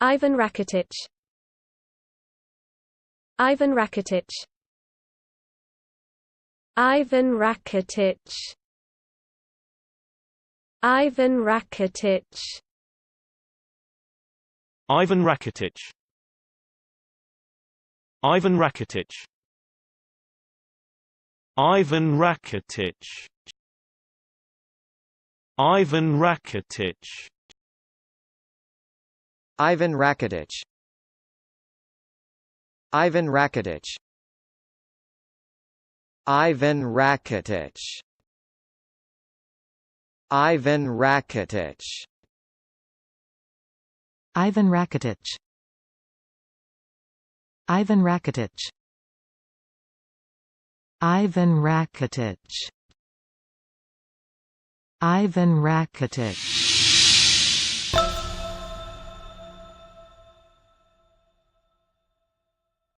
Ivan Rakitic. Ivan Rakitic. Ivan Rakitic. Ivan Rakitic. Ivan Rakitic. Ivan Rakitic. Ivan Rakitic. Ivan Rakitic. Ivan Rakitic. Ivan Rakitic. Ivan Rakitic. Ivan Rakitic. Ivan Rakitic. Ivan Rakitic. Ivan Rakitic. Ivan Rakitic.